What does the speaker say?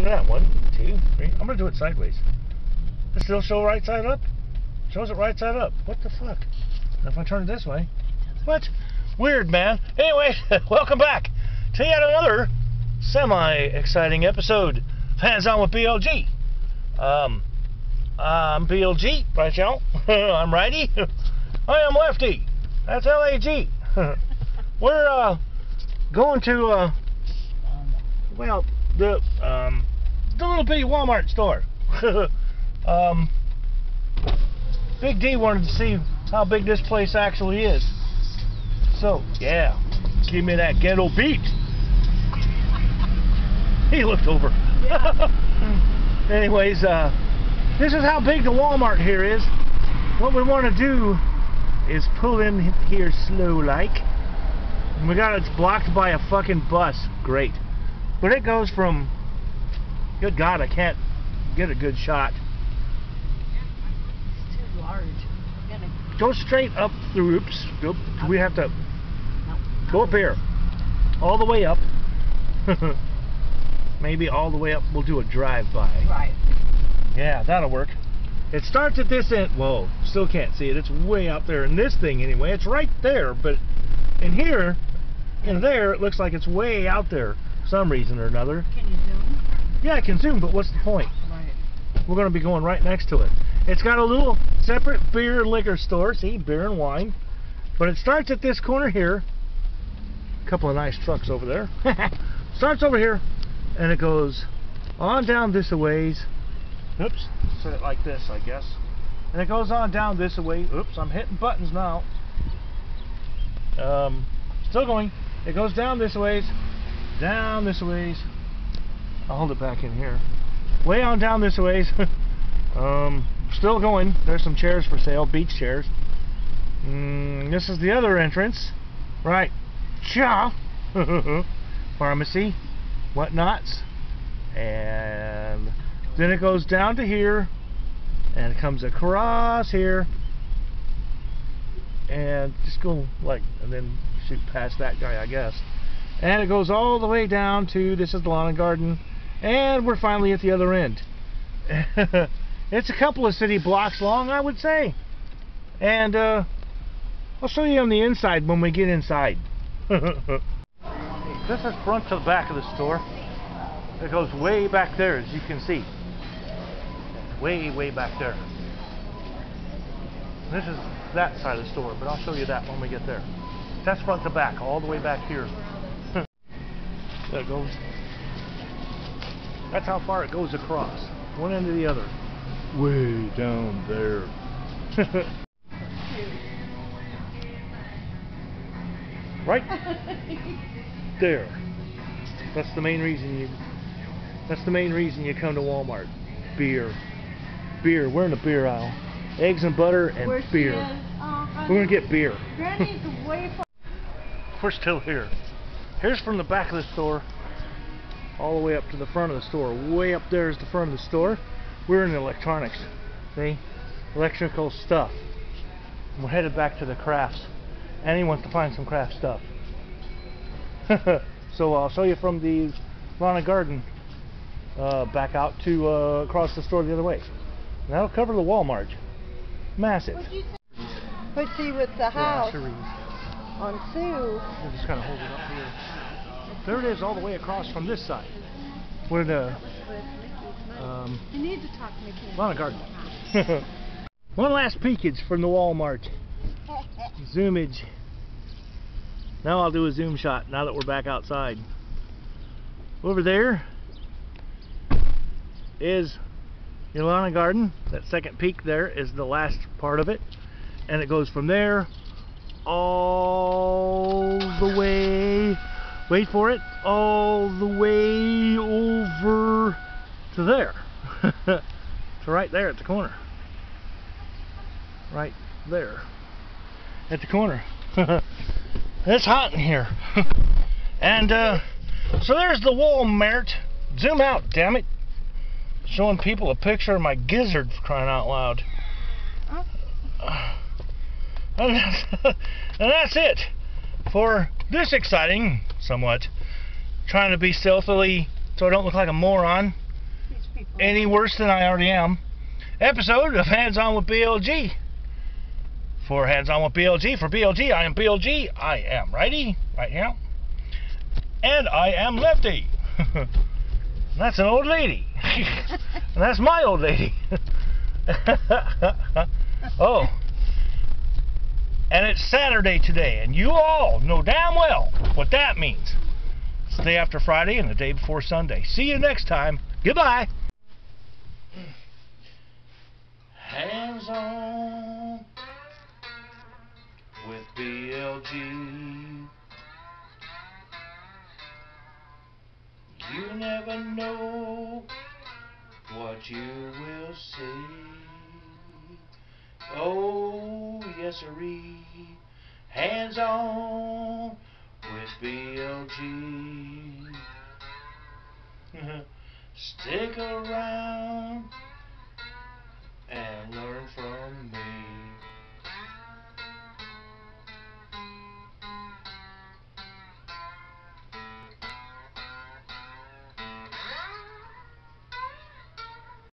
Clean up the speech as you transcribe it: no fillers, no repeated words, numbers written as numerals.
Look at that. 1, 2, 3. I'm gonna do it sideways. Does it still show right side up? Shows it right side up. What the fuck? If I turn it this way. What? Weird, man. Anyway, welcome back to yet another semi-exciting episode of Hands On with BLG. I'm BLG, right y'all? I'm righty. I am lefty. That's LAG. We're going to well, the little bitty Walmart store. Big D wanted to see how big this place actually is. So, yeah, give me that ghetto beat. He looked over. Anyways, this is how big the Walmart here is. What we want to do is pull in here slow like. And we got it's blocked by a fucking bus. Great. But it goes from, good God, I can't get a good shot. It's too large. Go straight up through, oops, go, we have to go up here. All the way up. Maybe all the way up, we'll do a drive-by. Right. Yeah, that'll work. It starts at this end. Whoa, still can't see it. It's way out there. In this thing, anyway, it's right there. But in here, in there, it looks like it's way out there for some reason or another. Can you zoom? Yeah, I can zoom, but what's the point? Right. We're going to be going right next to it. It's got a little separate beer and liquor store. See, beer and wine. But it starts at this corner here. A couple of nice trucks over there. Starts over here, and it goes on down this a ways. Oops, set it like this, I guess. And it goes on down this way. Oops, I'm hitting buttons now. Still going. It goes down this ways. Down this ways. I'll hold it back in here. Way on down this ways. Still going. There's some chairs for sale, beach chairs. This is the other entrance. Right. Cha. Pharmacy. Whatnots. And then it goes down to here. And it comes across here. And just go like, and then shoot past that guy, I guess. And it goes all the way down to, this is the lawn and garden. And we're finally at the other end. It's a couple of city blocks long, I would say. And I'll show you on the inside when we get inside. This is front to the back of the store. It goes way back there, as you can see. Way, way back there. This is that side of the store, but I'll show you that when we get there. That's front to back, all the way back here. There it goes. That's how far it goes across, one end to the other. Way down there. Right there. That's the main reason you. That's the main reason you come to Walmart. Beer. Beer. We're in the beer aisle. Eggs and butter and beer. We're gonna get beer. Granny's way far. We're still here. Here's from the back of the store all the way up to the front of the store. Way up there is the front of the store. We're in electronics. See? Electrical stuff. And we're headed back to the crafts. Annie wants to find some craft stuff. So I'll show you from the lawn and garden back out to across the store the other way. And that'll cover the Walmart. Massive. But see, with the house on Sue, We'll just kind of hold it up here. There it is, all the way across from this side, where the you need to talk to Mickey. lawn and garden. One last peekage from the Walmart. Zoomage. Now I'll do a zoom shot now that we're back outside. Over there is your lawn and garden. That second peak there is the last part of it. And it goes from there all the way, wait for it, all the way over to there. So right there at the corner. Right there at the corner. It's hot in here. And so there's the Walmart. Zoom out, damn it. Showing people a picture of my gizzard, for crying out loud. And that's it for this exciting, somewhat, trying to be stealthily so I don't look like a moron, any worse than I already am episode of Hands On with BLG. For Hands On with BLG, for BLG, I am BLG. I am righty, right now. And I am lefty. That's an old lady. And that's my old lady. Oh. And it's Saturday today, and you all know damn well what that means. It's the day after Friday and the day before Sunday. See you next time. Goodbye. Hands on with BLG. You never know what you will see. Oh, yes, sirree. Hands on with BLG. Stick around.